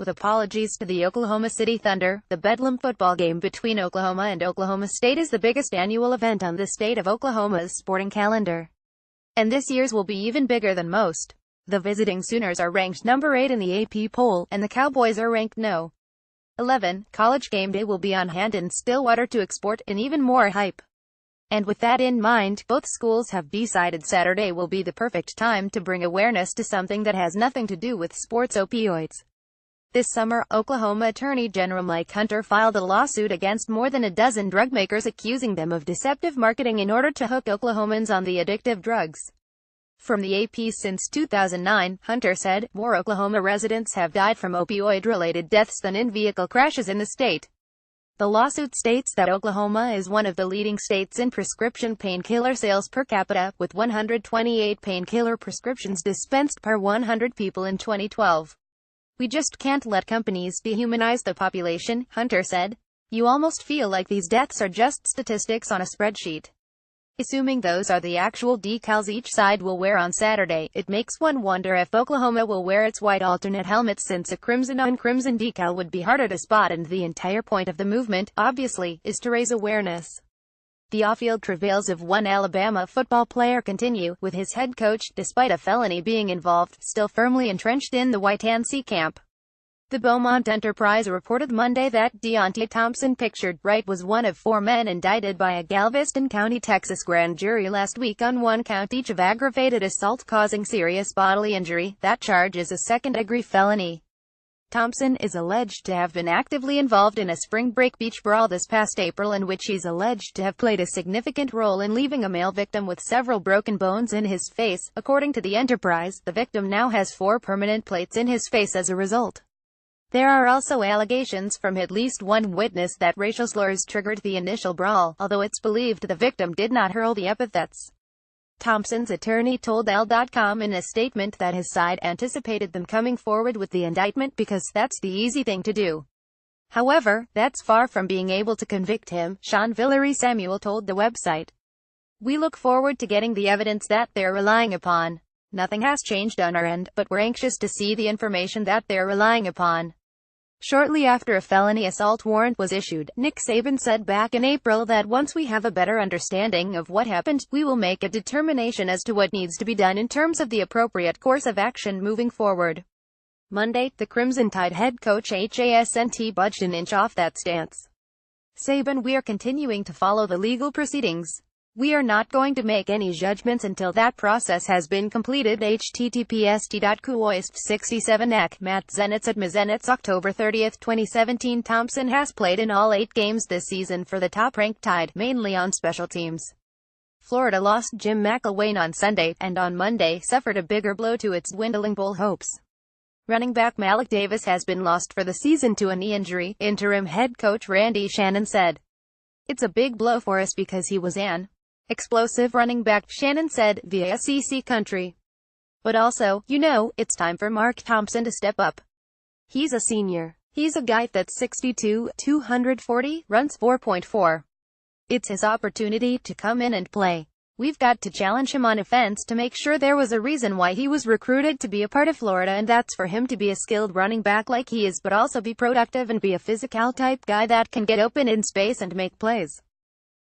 with apologies to the Oklahoma City Thunder. The Bedlam football game between Oklahoma and Oklahoma State is the biggest annual event on the state of Oklahoma's sporting calendar. And this year's will be even bigger than most. The visiting Sooners are ranked number 8 in the AP poll, and the Cowboys are ranked no. 11. College game day will be on hand in Stillwater to export an even more hype. And with that in mind, both schools have decided Saturday will be the perfect time to bring awareness to something that has nothing to do with sports: opioids. This summer, Oklahoma Attorney General Mike Hunter filed a lawsuit against more than a dozen drug makers, accusing them of deceptive marketing in order to hook Oklahomans on the addictive drugs. From the AP: since 2009, Hunter said, more Oklahoma residents have died from opioid-related deaths than in vehicle crashes in the state. The lawsuit states that Oklahoma is one of the leading states in prescription painkiller sales per capita, with 128 painkiller prescriptions dispensed per 100 people in 2012. We just can't let companies dehumanize the population, Hunter said. You almost feel like these deaths are just statistics on a spreadsheet. Assuming those are the actual decals each side will wear on Saturday, it makes one wonder if Oklahoma will wear its white alternate helmets, since a crimson-on-crimson decal would be harder to spot, and the entire point of the movement, obviously, is to raise awareness. The off-field travails of one Alabama football player continue, with his head coach, despite a felony being involved, still firmly entrenched in the White-and-See camp. The Beaumont Enterprise reported Monday that Deontay Thompson, pictured right, was one of 4 men indicted by a Galveston County, Texas grand jury last week on 1 count each of aggravated assault causing serious bodily injury. That charge is a second-degree felony. Thompson is alleged to have been actively involved in a spring break beach brawl this past April, in which he's alleged to have played a significant role in leaving a male victim with several broken bones in his face. According to the Enterprise, the victim now has 4 permanent plates in his face as a result. There are also allegations from at least one witness that racial slurs triggered the initial brawl, although it's believed the victim did not hurl the epithets. Thompson's attorney told Elle.com in a statement that his side anticipated them coming forward with the indictment because that's the easy thing to do. However, that's far from being able to convict him, Sean Villery Samuel told the website. We look forward to getting the evidence that they're relying upon. Nothing has changed on our end, but we're anxious to see the information that they're relying upon. Shortly after a felony assault warrant was issued, Nick Saban said back in April that once we have a better understanding of what happened, we will make a determination as to what needs to be done in terms of the appropriate course of action moving forward. Monday, the Crimson Tide head coach hasn't budged an inch off that stance. Saban: we are continuing to follow the legal proceedings. We are not going to make any judgments until that process has been completed. https://Kuoist67ek, Matt Zenitz at Mazenitz, October 30, 2017. Thompson has played in all 8 games this season for the top-ranked Tide, mainly on special teams. Florida lost Jim McElwain on Sunday, and on Monday suffered a bigger blow to its dwindling bowl hopes. Running back Malik Davis has been lost for the season to a knee injury, interim head coach Randy Shannon said. It's a big blow for us because he was an explosive running back, Shannon said, via SEC Country. But also, it's time for Mark Thompson to step up. He's a senior. He's a guy that's 6'2", 240, runs 4.4. It's his opportunity to come in and play. We've got to challenge him on offense to make sure there was a reason why he was recruited to be a part of Florida, and that's for him to be a skilled running back like he is, but also be productive and be a physical type guy that can get open in space and make plays.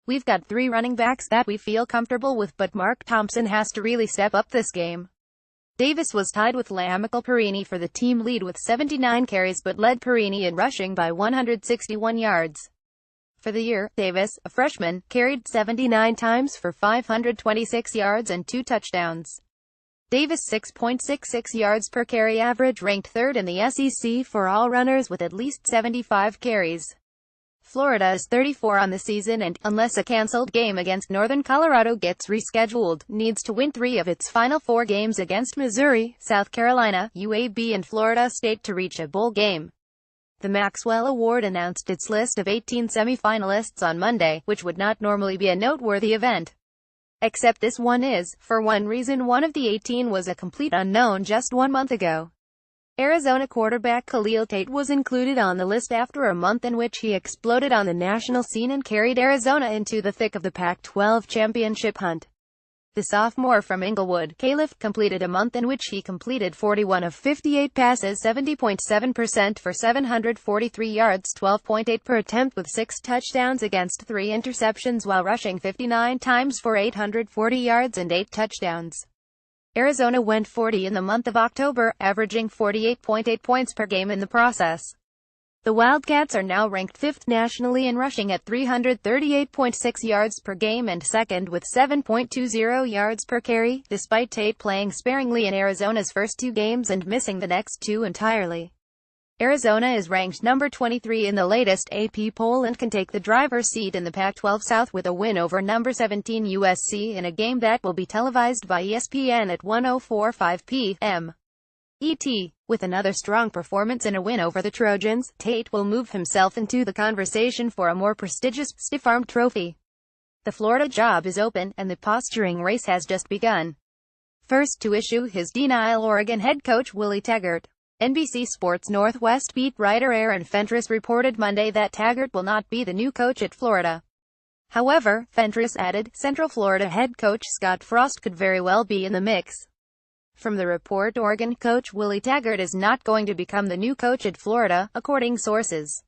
We've got 3 running backs that we feel comfortable with, but Mark Thompson has to really step up this game. Davis was tied with La'Amical Perini for the team lead with 79 carries, but led Perini in rushing by 161 yards. For the year, Davis, a freshman, carried 79 times for 526 yards and 2 touchdowns. Davis' 6.66 yards per carry average ranked 3rd in the SEC for all runners with at least 75 carries. Florida is 34 on the season and, unless a canceled game against Northern Colorado gets rescheduled, needs to win 3 of its final 4 games against Missouri, South Carolina, UAB and Florida State to reach a bowl game. The Maxwell Award announced its list of 18 semifinalists on Monday, which would not normally be a noteworthy event. Except this one is, for one reason: one of the 18 was a complete unknown just 1 month ago. Arizona quarterback Khalil Tate was included on the list after a month in which he exploded on the national scene and carried Arizona into the thick of the Pac-12 championship hunt. The sophomore from Inglewood, Caliph, completed a month in which he completed 41 of 58 passes, 70.7% for 743 yards, 12.8 per attempt, with 6 touchdowns against 3 interceptions while rushing 59 times for 840 yards and 8 touchdowns. Arizona went 40 in the month of October, averaging 48.8 points per game in the process. The Wildcats are now ranked 5th nationally in rushing at 338.6 yards per game and second with 7.20 yards per carry, despite Tate playing sparingly in Arizona's first 2 games and missing the next 2 entirely. Arizona is ranked number 23 in the latest AP poll and can take the driver's seat in the Pac-12 South with a win over number 17 USC in a game that will be televised by ESPN at 1:45 p.m. ET. With another strong performance and a win over the Trojans, Tate will move himself into the conversation for a more prestigious, stiff-arm trophy. The Florida job is open, and the posturing race has just begun. First to issue his denial, Oregon head coach Willie Taggart. NBC Sports Northwest beat writer Aaron Fentress reported Monday that Taggart will not be the new coach at Florida. However, Fentress added, Central Florida head coach Scott Frost could very well be in the mix. From the report, Oregon coach Willie Taggart is not going to become the new coach at Florida, according sources.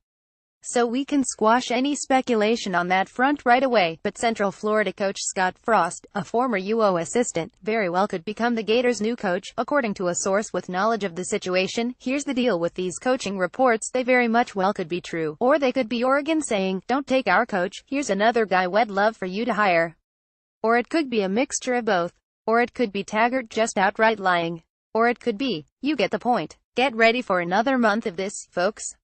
So we can squash any speculation on that front right away, but Central Florida coach Scott Frost, a former UO assistant, very well could become the Gators' new coach, according to a source with knowledge of the situation. Here's the deal with these coaching reports, they very much well could be true, or they could be Oregon saying, don't take our coach, here's another guy we'd love for you to hire. Or it could be a mixture of both. Or it could be Taggart just outright lying. Or it could be, you get the point. Get ready for another month of this, folks.